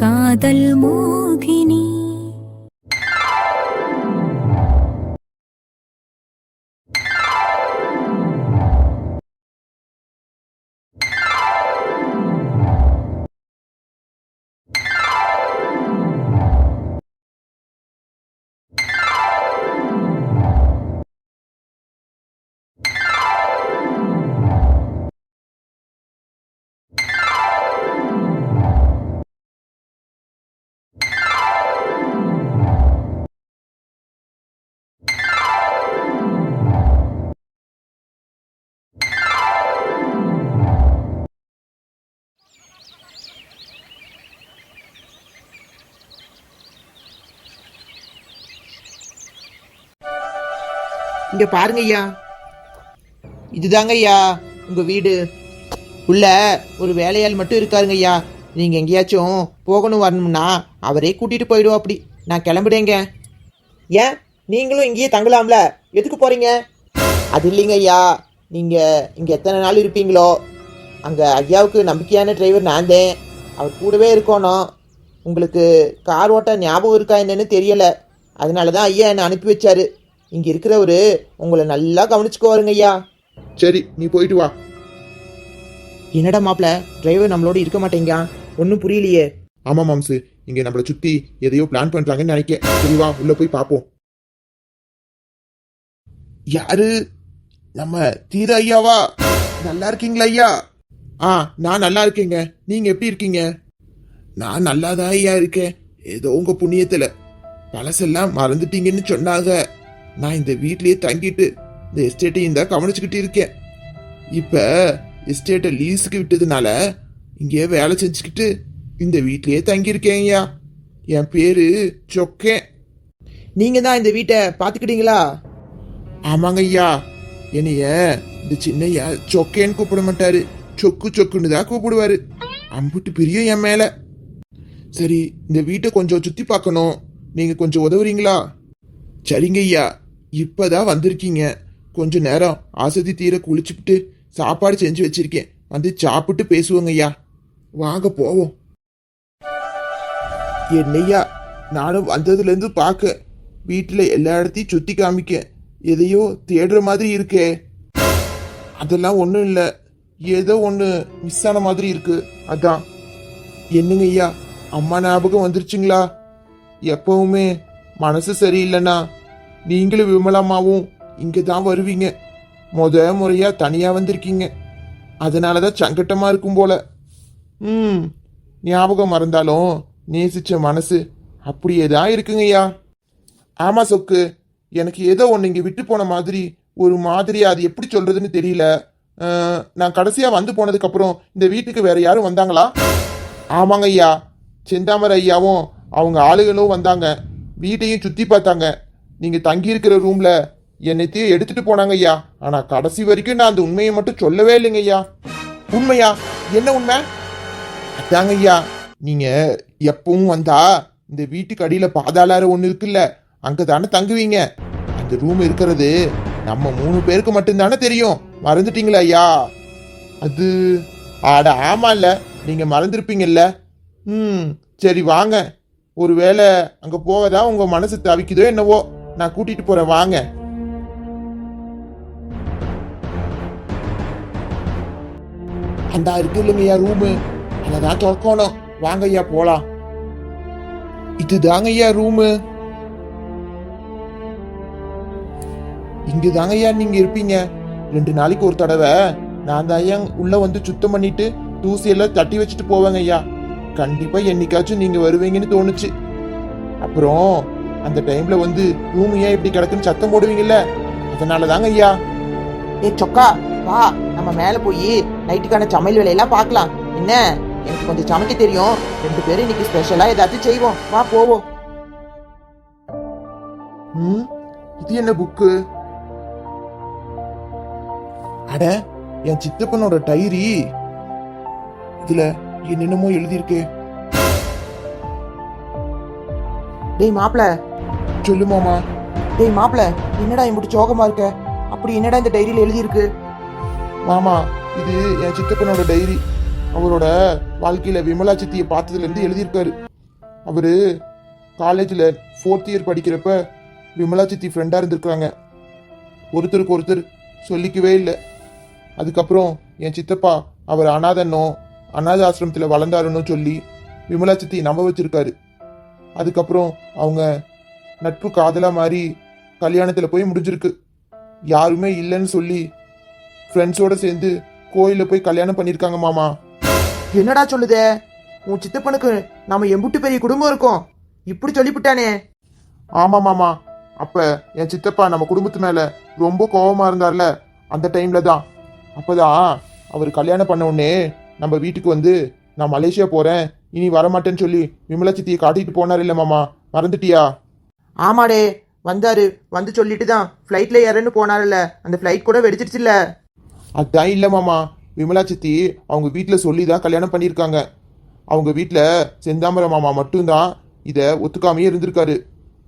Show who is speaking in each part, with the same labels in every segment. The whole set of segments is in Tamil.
Speaker 1: காதல் மோகினி.
Speaker 2: இங்க பாருங்க ஐயா, இதுதாங்க ஐயா உங்க வீடு. உள்ள ஒரு வேலையாள் மட்டும் இருக்காருங்க ஐயா. நீங்க எங்கேயாச்சும் போகணும் வரணும்னா அவரே கூட்டிட்டு போயிடுவோம். அப்படி நான் கிளம்புறேங்க. ஏன் நீங்களும் இங்கேயே தங்கலாம்ல, எதுக்கு போறீங்க? அது இல்லைங்க ஐயா, நீங்க இங்க எத்தனை நாள் இருப்பீங்களோ அங்க ஐயாவுக்கு நம்பிக்கையான டிரைவர் நான் தான். அவர் கூடவே இருக்கணும். உங்களுக்கு கார் ஓட்ட ஞாபகம் இருக்கா என்னன்னு தெரியல, அதனால தான் ஐயா என்னை அனுப்பி வச்சாரு. இங்க இருக்கிறவரு உங்களை நல்லா கவனிச்சுக்குவாருங்க ஐயா.
Speaker 3: சரி, நீ போயிட்டு வா.
Speaker 2: என்னடா மாப்பிள்ள, டிரைவர் நம்மளோட இருக்க மாட்டேங்க, ஒன்றும் புரியலையே.
Speaker 3: ஆமா மாம்சு, இங்க நம்மள சுத்தி எதையோ பிளான் பண்றாங்கன்னு நினைக்க. சரி வா, உள்ள போய் பாப்போம். யாரு? நம்ம தீர ஐயாவா? நல்லா இருக்கீங்களா ஐயா? நான் நல்லா இருக்கேங்க. நீங்க எப்படி இருக்கீங்க? நான் நல்லாதான் ஐயா இருக்கேன். ஏதோ உங்க புண்ணியத்துல பழசெல்லாம் மறந்துட்டீங்கன்னு சொன்னாங்க. நான் இந்த வீட்லயே தங்கிட்டு இந்த எஸ்டேட்டையும் தான் கவனிச்சுக்கிட்டு இருக்கேன். இப்ப எஸ்டேட்டை லீஸுக்கு விட்டதுனால இங்கே வேலை செஞ்சுக்கிட்டு இந்த வீட்லயே தங்கியிருக்கேன் ஐயா. என் பேரு சொக்கேன்.
Speaker 2: நீங்க தான் இந்த வீட்டை பாத்துக்கிட்டீங்களா?
Speaker 3: ஆமாங்க ஐயா. என்னைய இந்த சின்னையா சொக்கேன்னு கூப்பிட மாட்டாரு, சொக்கு சொக்குன்னு தான் கூப்பிடுவாரு. அம்புட்டு பிரியம் என் மேல. சரி, இந்த வீட்டை கொஞ்சம் சுத்தி பார்க்கணும், நீங்க கொஞ்சம் உதவுறீங்களா? சரிங்க ஐயா, இப்பதான் வந்திருக்கீங்க. கொஞ்ச நேரம் ஆசதி தீர குளிச்சுட்டு சாப்பாடு செஞ்சு வச்சிருக்கேன், வந்து சாப்பிட்டு பேசுவோங்க ஐயா. வாங்க போவோம். என்னையா, நானும் வந்ததுல இருந்து பார்க்க வீட்டுல எல்லா இடத்தையும் சுத்தி காமிக்க எதையோ தேடுற மாதிரி இருக்கே. அதெல்லாம் ஒண்ணும் இல்ல, ஏதோ ஒண்ணு மிஸ் ஆன மாதிரி இருக்கு, அதான். என்னங்க ஐயா, அம்மா ஞாபகம் வந்துருச்சுங்களா? எப்பவுமே மனசு சரியில்லைன்னா நீங்களும் விமலாமாவும் இங்க தான் வருவீங்க. முறையா தனியா வந்திருக்கீங்க, அதனாலதான் சங்கட்டமா இருக்கும் போல. ஞாபகம் மறந்தாலும் நேசிச்ச மனசு அப்படியே தான் இருக்குங்கய்யா. ஆமா சொக்கு, எனக்கு ஏதோ ஒன்று இங்க விட்டு போன மாதிரி ஒரு மாதிரியா, அது எப்படி சொல்றதுன்னு தெரியல. நான் கடைசியா வந்து போனதுக்கு அப்புறம் இந்த வீட்டுக்கு வேற யாரும் வந்தாங்களா? ஆமாங்க ஐயா, செந்தாமரை ஐயாவும் அவங்க ஆளுகளும் வந்தாங்க, வீட்டையும் சுத்தி பார்த்தாங்க. நீங்க தங்கி இருக்கிற ரூம்ல என்னத்தையும் எடுத்துட்டு போனாங்க ஐயா. ஆனா கடைசி வரைக்கும் நான் அந்த உண்மையை மட்டும் சொல்லவே இல்லைங்க ஐயா. உண்மையா? என்ன உண்மை? அதாங்க ஐயா, நீங்க எப்பவும் வந்தா இந்த வீட்டுக்கு அடியில பாதாள ஒண்ணு இருக்குல்ல, அங்கதானே தங்குவீங்க. அந்த ரூம் இருக்கிறது நம்ம 3 பேருக்கு மட்டும்தானே தெரியும், மறந்துட்டீங்களா ஐயா? அது ஆட ஆமா இல்ல, நீங்க மறந்துருப்பீங்கல்ல. சரி வாங்க, ஒருவேளை அங்க போகதா உங்க மனசு தவிக்குதோ என்னவோ, நான் கூட்டிட்டு போறேன் வாங்க. அந்த இருக்கு இல்லைங்கய்யா ரூமு, அதான் திறக்கணும். வாங்க ஐயா போலாம். இதுதாங்க ஐயா ரூமு. இங்குதாங்க ஐயா நீங்க இருப்பீங்க. 2 நாளைக்கு ஒரு தடவை நான் தான் ஐயா உள்ள வந்து சுத்தம் பண்ணிட்டு தூசியெல்லாம் தட்டி வச்சுட்டு போவேங்க ஐயா. கண்டிப்பா என்னைக்காச்சும் நீங்க வருவீங்கன்னு தோணுச்சு. அப்புறம் அந்த டைம்ல வந்து ரூம் ஏன் இப்படி கிடக்குன்னு சத்தம் போடுவீங்கல்ல, அதனாலதாங்க ஐயா.
Speaker 2: சொக்கா வா, நம்ம மேல போய் நைட்டுக்கான சமையல் வேலையெல்லாம் பார்க்கலாம். என்ன, எனக்கு கொஞ்சம் சமைக்க தெரியும், 2 பேரும் இன்னைக்கு ஸ்பெஷலா ஏதாச்சும் செய்வோம், வா போவோம்.
Speaker 3: இது என்ன புக்கு? அட, என் சித்தப்பனோட டைரி. இதுல என்னென்னமோ எழுதியிருக்கே.
Speaker 2: டேய் மாப்பிள.
Speaker 3: சொல்லு மாமா.
Speaker 2: டேய் மாப்பிள, என்னடா இப்படி சோகமா இருக்க? அப்படி என்னடா இந்த டைரியில எழுதியிருக்கு?
Speaker 3: மாமா, இது என் சித்தப்பனோட டைரி. அவரோட வாழ்க்கையில விமலா சித்தியை பார்த்ததுல இருந்து எழுதியிருக்காரு. அவரு காலேஜ்ல 4th இயர் படிக்கிறப்ப விமலா சித்தி ஃப்ரெண்டா இருந்திருக்காங்க. ஒருத்தருக்கு ஒருத்தர் சொல்லிக்கவே இல்லை. அதுக்கப்புறம் என் சித்தப்பா அவர் அனாத ஆசிரமத்தில் வளர்ந்தாருன்னு சொல்லி விமலா சித்தி நம்ப வச்சிருக்காரு. அதுக்கப்புறம் அவங்க நட்பு காதலா மாறி கல்யாணத்தில் போய் முடிஞ்சிருக்கு. யாருமே இல்லைன்னு சொல்லி ஃப்ரெண்ட்ஸோட சேர்ந்து கோயிலில் போய் கல்யாணம் பண்ணியிருக்காங்க மாமா.
Speaker 2: என்னடா சொல்லுதே? உன் சித்தப்பனுக்கு நம்ம எம்புட்டு பெரிய குடும்பம் இருக்கோம், இப்படி சொல்லிவிட்டானே.
Speaker 3: ஆமா மாமா, அப்ப என் சித்தப்பா நம்ம குடும்பத்து மேல ரொம்ப கோபமா இருந்தார்ல, அந்த டைம்ல தான். அப்பதான் அவர் கல்யாணம் பண்ண உடனே நம்ம வீட்டுக்கு வந்து நான் மலேசியா போறேன் இனி வரமாட்டேன்னு சொல்லி விமலா சித்தியை காட்டிட்டு போனார் இல்ல மாமா, மறந்துட்டியா?
Speaker 2: ஆமாடே, வந்தாரு. வந்து சொல்லிட்டு தான் ஃப்ளைட்ல ஏறன்னு போனார்ல, அந்த ஃப்ளைட் கூட வெடிச்சிருச்சுல்ல.
Speaker 3: அதான் இல்ல மாமா, விமலா சித்தி அவங்க வீட்டில் சொல்லி தான் கல்யாணம் பண்ணியிருக்காங்க. அவங்க வீட்டில் செந்தாமரை மாமா மட்டும்தான் இதை ஒத்துக்காமையே இருந்திருக்காரு.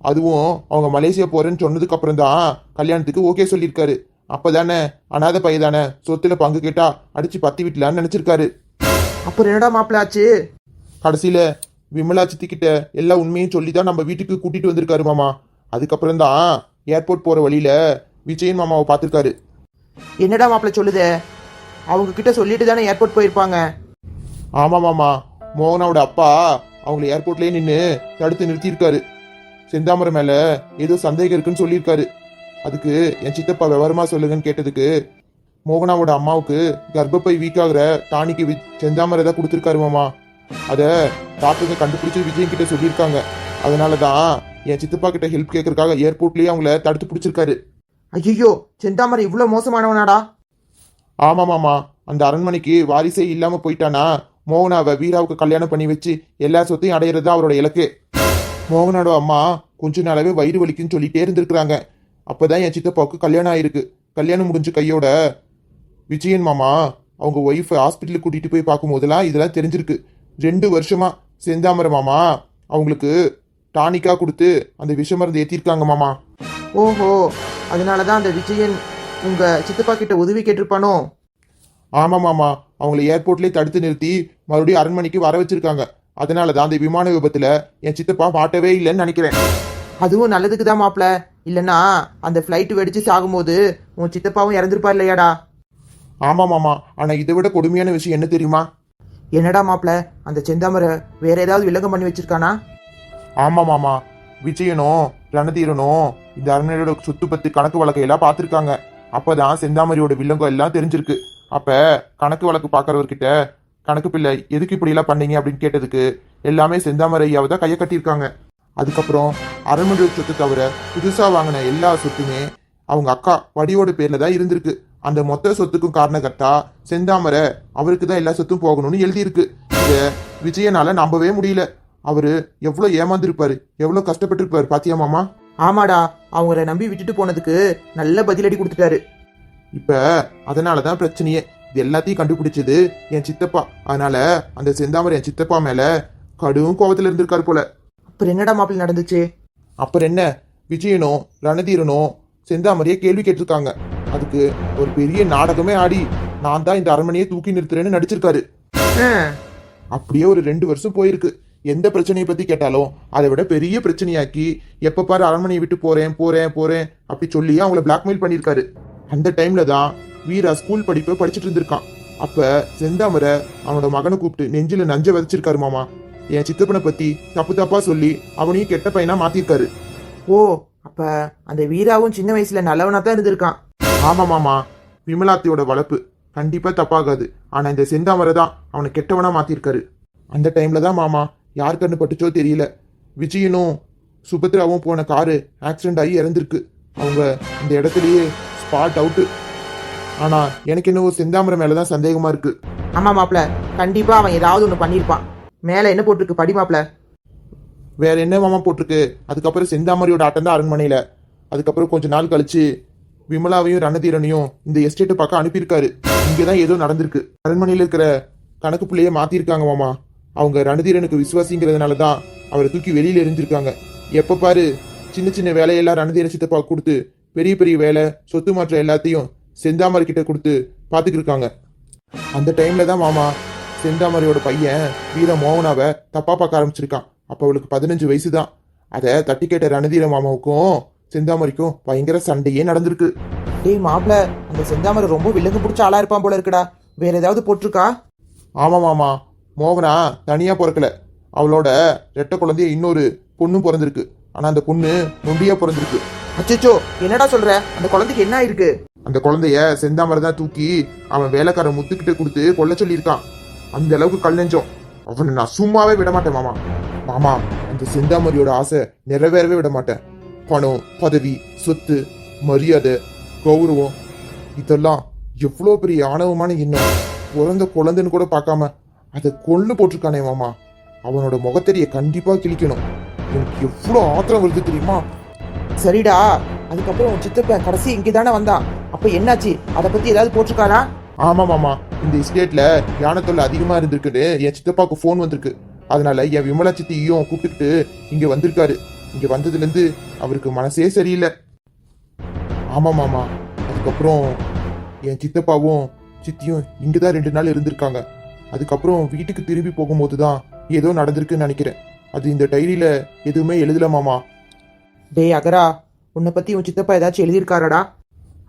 Speaker 3: அதுவும் அவங்க மலேசியா போறேன்னு சொன்னதுக்கு அப்புறம் தான் கல்யாணத்துக்கு ஓகே சொல்லியிருக்காரு. அப்பதானே அனாதை பையதானே சொத்துல பங்கு கேட்டா அடிச்சு பத்தி விட்டலான்னு நினைச்சிருக்காரு.
Speaker 2: அப்புறம் என்னடா மாப்பிள்ள ஆச்சு?
Speaker 3: கடைசியில விமலா சித்தி கிட்ட எல்லா உண்மையும் சொல்லி தான் நம்ம வீட்டுக்கு கூட்டிட்டு வந்திருக்காரு மாமா. அதுக்கப்புறம் தான் ஏர்போர்ட் போற வழியில விஜயன் மாமாவை பார்த்திருக்காரு.
Speaker 2: என்னடா மாப்பிள்ள சொல்லுதே? அவங்க கிட்ட சொல்லிட்டு தானே ஏர்போர்ட் போயிருப்பாங்க.
Speaker 3: ஆமா மாமா, மோகனாவோட அப்பா அவங்களை ஏர்போர்ட்லயே நின்று தடுத்து நிறுத்தியிருக்காரு. செந்தாமரை மேல ஏதோ சந்தேகம் இருக்குன்னு சொல்லியிருக்காரு. அதுக்கு என் சித்தப்பா விவரமா சொல்லுங்கன்னு கேட்டதுக்கு மோகனாவோட அம்மாவுக்கு கர்ப்பப்பை வீக் ஆகுற டானிக்கு செந்தாமரை தான் கொடுத்துருக்காரு மாமா. அதை டாக்டருங்க கண்டுபிடிச்சு விஜயன் கிட்ட சொல்லியிருக்காங்க. அதனாலதான் என் சித்தப்பா கிட்ட ஹெல்ப் கேட்கறதுக்காக ஏர்போர்ட்லயே அவங்கள தடுத்து பிடிச்சிருக்காரு.
Speaker 2: ஐயோ, செந்தாமரை இவ்வளவு மோசமானவனாடா?
Speaker 3: ஆமா மாமா, அந்த அரண்மனைக்கு வாரிசே இல்லாம போயிட்டானா மோகனாவை வீராவுக்கு கல்யாணம் பண்ணி வச்சு எல்லா சொத்தையும் அடையிறது தான் அவரோட இலக்கு. மோகனோட அம்மா கொஞ்ச நாளாவே வயிறு வலிக்குன்னு சொல்லிட்டே இருந்திருக்கிறாங்க. அப்பதான் என் சித்தப்பாவுக்கு கல்யாணம் ஆயிருக்கு. கல்யாணம் முடிஞ்ச கையோட விஜயன் மாமா அவங்க ஒய்ஃபை ஹாஸ்பிட்டலுக்கு கூட்டிட்டு போய் பார்க்கும் போதெல்லாம் இதெல்லாம் தெரிஞ்சிருக்கு. 2 வருஷமா செந்தாமரை மாமா அவங்களுக்கு டானிக்கா கொடுத்து அந்த விஷ மருந்து ஏற்றிருக்காங்க மாமா.
Speaker 2: ஓஹோ, அதனாலதான் அந்த விஜயன் உங்க சித்தப்பா கிட்ட உதவி கேட்டிருப்பானோ?
Speaker 3: ஆமா மாமா, அவங்களை ஏர்போர்ட்லயே தடுத்து நிறுத்தி மறுபடியும் அரண்மனைக்கு வர வச்சிருக்காங்க. அதனாலதான் அந்த விமான விபத்துல என் சித்தப்பா மாட்டவே இல்லைன்னு நினைக்கிறேன்.
Speaker 2: அதுவும் நல்லதுக்கு தான் மாப்பிள்ள. இல்லைன்னா அந்த ஃப்ளைட் வெடிச்சு சாகும்போது உன் சித்தப்பாவும் இறந்துருப்பா இல்லையாடா?
Speaker 3: ஆமா மாமா, ஆனா இதை விட கொடுமையான விஷயம் என்ன தெரியுமா?
Speaker 2: என்னடா மாப்பிள்ள, அந்த செந்தாமரை வேற ஏதாவது வில்லங்கம் பண்ணி வச்சிருக்கானா?
Speaker 3: ஆமா மாமா, விஜயனும் ரணதீரனும் இந்த அரண்மனையோட சொத்து பத்தி கணக்கு வழக்கையெல்லாம் பார்த்துருக்காங்க. அப்பதான் செந்தாமரையோட வில்லங்கம் எல்லாம் தெரிஞ்சிருக்கு. அப்ப கணக்கு வழக்கு பார்க்கறவர்கிட்ட கணக்கு பிள்ளை எதுக்கு இப்படி எல்லாம் பண்ணீங்க அப்படின்னு கேட்டதுக்கு எல்லாமே செந்தாமரை ஐயாவை தான் கையை கட்டியிருக்காங்க. அதுக்கப்புறம் அரண்மனை சொத்து தவிர புதுசா வாங்கின எல்லா சொத்துமே அவங்க அக்கா வடியோட பேர்ல தான் இருந்திருக்கு. அந்த மொத்த சொத்துக்கும் காரணகர்த்தா செந்தாமரை, அவருக்கு தான் எல்லா சொத்தும் போகணும்னு எழுதியிருக்கு. இத விஜயனால நம்பவே முடியல. அவரு எவ்வளவு ஏமாந்துருப்பாரு, எவ்வளவு கஷ்டப்பட்டிருப்பாரு பாத்தியா மாமா?
Speaker 2: ஆமாடா, அவங்கள நம்பி விட்டுட்டு போனதுக்கு நல்ல பதிலடி கொடுத்துட்டாரு.
Speaker 3: இப்ப அதனாலதான் பிரச்சனையே. இது எல்லாத்தையும் கண்டுபிடிச்சது என் சித்தப்பா. அதனால அந்த செந்தாமரை என் சித்தப்பா மேல கடும் கோபத்துல இருந்திருக்காரு போல.
Speaker 2: அப்புறம் என்னடா மாப்பிள்ள நடந்துச்சு?
Speaker 3: அப்புறம் என்ன, விஜயனும் ரணதீரனும் செந்தாமரையை கேள்வி கேட்டிருக்காங்க. அதுக்கு ஒரு பெரிய நாடகமே ஆடி நான் தான் இந்த அரண்மனையை தூக்கி நிறுத்துறேன்னு நடிச்சிருக்காரு. அப்படியே ஒரு 2 வருஷம் போயிருக்கு. எந்த பிரச்சனையை பத்தி கேட்டாலும் அதை விட பெரிய பிரச்சனையாக்கி எப்ப பாரு அரண்மனையை விட்டு போறேன் போறேன் போறேன் அப்படி சொல்லி அவங்கள பிளாக்மெயில் பண்ணியிருக்காரு. அந்த டைம்ல தான் வீரா ஸ்கூல் படிப்பை படிச்சுட்டு இருந்திருக்கான். அப்ப செந்தாமரை அவனோட மகனை கூப்பிட்டு நெஞ்சில நஞ்ச விதைச்சிருக்காரு மாமா. என் சித்தப்பனை பத்தி தப்பு தப்பா சொல்லி அவனையும் கெட்ட பையனா மாத்திருக்காரு.
Speaker 2: ஓ, அப்ப அந்த வீராவும் சின்ன வயசுல நல்லவனா தான் இருந்திருக்கான்.
Speaker 3: ஆமா மாமா, விமலாத்தியோட வளர்ப்பு கண்டிப்பா தப்பாகாது. ஆனா இந்த செந்தாமரை தான் அவனை கெட்டவனா மாத்திருக்காரு. அந்த டைம்ல தான் மாமா யார் கண்ணு பட்டுச்சோ தெரியல, விஜயனும் சுபத்ராவும் போன காரு ஆக்சிடென்ட் ஆகி இறந்திருக்கு. அவங்க இந்த இடத்துலயே ஸ்பாட் அவுட்டு. ஆனா எனக்கு என்னவோ செந்தாமரை மேலதான் சந்தேகமா இருக்கு.
Speaker 2: ஆமா மாப்பிள்ள, கண்டிப்பா அவன் ஏதாவது ஒண்ணு பண்ணிருப்பான். மேல என்ன போட்டிருக்கு படி மாப்பிள்ள?
Speaker 3: வேற என்ன மாமா போட்டிருக்கு? அதுக்கப்புறம் செந்தாமரையோட ஆட்டம் தான் அரண்மனையில. அதுக்கப்புறம் கொஞ்ச நாள் கழிச்சு விமலாவையும் ரணதீரனையும் இந்த எஸ்டேட்டை பார்க்க அனுப்பியிருக்காரு. இங்கதான் ஏதோ நடந்திருக்கு. அரண்மனையில இருக்கிற கணக்கு பிள்ளைய மாத்திருக்காங்க மாமா. அவங்க ரணதீரனுக்கு விசுவாசிங்கிறதுனாலதான் அவரை தூக்கி வெளியில எரிஞ்சிருக்காங்க. எப்ப பாரு சின்ன சின்ன வேலையெல்லாம் ரணதீர சித்தப்பா கொடுத்து பெரிய பெரிய வேலை சொத்து மாற்றம் எல்லாத்தையும் செந்தாமரை கிட்ட கொடுத்து பாத்துக்கிட்டு இருக்காங்க. அந்த டைம்ல தான் மாமா செந்தாமரையோட பையன் வீர மோகனாவை தப்பா பார்க்க ஆரம்பிச்சிருக்கான். அப்ப அவளுக்கு 15 வயசு தான். அதை தட்டி கேட்ட ரணதீர மாமாவுக்கும் செந்தாமரைக்கும் பயங்கர சண்டையே நடந்திருக்கு.
Speaker 2: டேய் மாப்பிள, அந்த செந்தாமரை ரொம்ப விலங்கு பிடிச்ச ஆளா இருப்பான் போல இருக்குடா. வேற ஏதாவது போட்டிருக்கா?
Speaker 3: ஆமா மாமா, மோகனா தனியா பிறக்கல. அவளோட ரெட்டை குழந்தைய இன்னொரு பொண்ணும் பிறந்திருக்கு. ஆனா அந்த பொண்ணு நொண்டியா பிறந்திருக்கு.
Speaker 2: அச்சச்சோ, என்னடா சொல்ற? அந்த குழந்தைக்கு என்ன ஆயிருக்கு?
Speaker 3: அந்த குழந்தைய செந்தாமரை தான் தூக்கி அவன் வேலைக்காரன் முத்துக்கிட்ட கொடுத்து கொல்ல சொல்லியிருக்கான். அந்த அளவுக்கு கல் நெஞ்சம். அவனை நான் சும்மாவே விட மாட்டேன் மாமா. மாமா, அந்த செந்தாமரையோட ஆசை நிறைவேறவே விட மாட்டேன். பணம், பதவி, சொத்து, மரியாதை, கௌரவம், இதெல்லாம் எவ்வளோ பெரிய ஆணவமான எண்ணம். பிறந்த குழந்தைன்னு கூட பார்க்காம அதை கொண்டு போட்டிருக்கானே மாமா. அவனோட முகத்தெரிய கண்டிப்பா கிழிக்கணும். எனக்கு எவ்வளோ ஆத்திரம் வருது தெரியுமா?
Speaker 2: சரிடா, அதுக்கப்புறம் உன் சித்தப்பன் கடைசி இங்கே தானே வந்தான். அப்ப என்னாச்சு? அதை பத்தி ஏதாவது போட்டிருக்காரா?
Speaker 3: ஆமா மாமா, இந்த எஸ்டேட்ல யானை தொல்லை அதிகமா இருந்திருக்குன்னு என் சித்தப்பாவுக்கு ஃபோன் வந்திருக்கு. அதனால என் விமலா சித்தியும் கூப்பிட்டுக்கிட்டு இங்க வந்திருக்காரு. இங்க வந்ததுல இருந்து அவருக்கு மனசே சரியில்லை. ஆமா மாமா, அதுக்கப்புறம் என் சித்தப்பாவும் சித்தியும் இங்கதான் 2 நாள் இருந்திருக்காங்க. அதுக்கப்புறம் வீட்டுக்கு திரும்பி போகும்போது தான் ஏதோ நடந்திருக்குன்னு நினைக்கிறேன். அது இந்த டைரியில எதுவுமே எழுதல மாமா.
Speaker 2: டேய் அகரா, உன்னை பத்தி உன் சித்தப்பா ஏதாச்சும் எழுதியிருக்காரடா?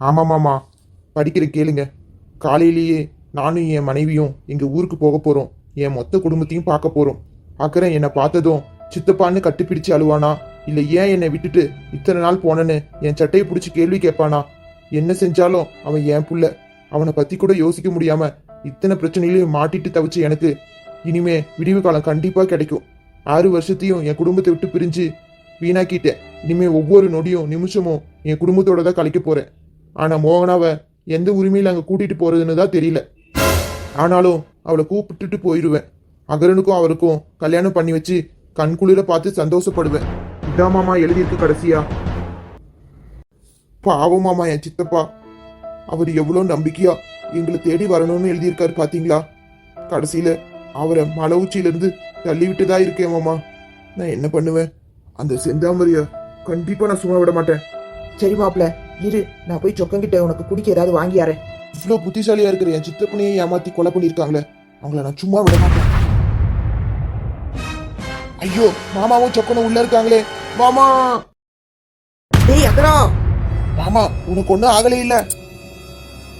Speaker 3: ஆமா மாமா, படிக்கிற கேளுங்க. காலையிலேயே நானும் என் மனைவியும் எங்க ஊருக்கு போக போறோம். என் மொத்த குடும்பத்தையும் பார்க்க போறோம். அக்கறை என்னை பார்த்ததும் சித்தப்பான்னு கட்டிப்பிடிச்சு அழுவானா, இல்ல ஏன் என்னை விட்டுட்டு இத்தனை நாள் போனேன்னு என் சட்டையை பிடிச்சி கேள்வி கேட்பானா? என்ன செஞ்சாலும் அவன் என் புள்ள. அவனை பத்தி கூட யோசிக்க முடியாம இத்தனை பிரச்சனையிலையும் மாட்டிட்டு தவிச்சு எனக்கு இனிமே விடிவு காலம் கண்டிப்பா கிடைக்கும். 6 வருஷத்தையும் என் குடும்பத்தை விட்டு பிரிஞ்சு வீணாக்கிட்டேன். இனிமே ஒவ்வொரு நொடியும் நிமிஷமும் என் குடும்பத்தோட தான் கழிக்க போறேன். ஆனா மோகனாவை எந்த உரிமையில அங்க கூட்டிட்டு போறதுன்னு தான் தெரியல. ஆனாலும் அவளை கூப்பிட்டுட்டு போயிடுவேன். அகரனுக்கும் அவருக்கும் கல்யாணம் பண்ணி வச்சு கண் குளிர பார்த்து சந்தோஷப்படுவேன். இதான் மாமா எழுதியிருக்கு கடைசியா. பாவம் மாமா என் சித்தப்பா. அவர் எவ்வளவு நம்பிக்கையா எங்களை தேடி வரணும்னு எழுதியிருக்காரு பாத்தீங்களா? கடைசியில அவரை மலை உச்சியிலிருந்து தள்ளி விட்டுதா இருக்கேன் மாமா. நான் என்ன பண்ணுவேன்? அந்த செந்தாமரைய கண்டிப்பா நான் சும்மா விட மாட்டேன்.
Speaker 2: சரி மாப்பிள, இரு, நான் போய் சொக்கங்கிட்ட உனக்கு குடிக்க ஏதாவது வாங்கியாரேன்.
Speaker 3: இவ்வளோ புத்திசாலியா இருக்கிற என் சித்தப்பனையே ஏமாத்தி கொலை பண்ணியிருக்காங்களே, அவங்கள நான் சும்மா விட மாட்டேன். ஐயோ, மாமாவும் சொக்கனும் உள்ள இருக்காங்களே. மாமா
Speaker 2: டேய் அகரா,
Speaker 3: மாமா, உனக்கு ஒன்றும் ஆகலை இல்ல?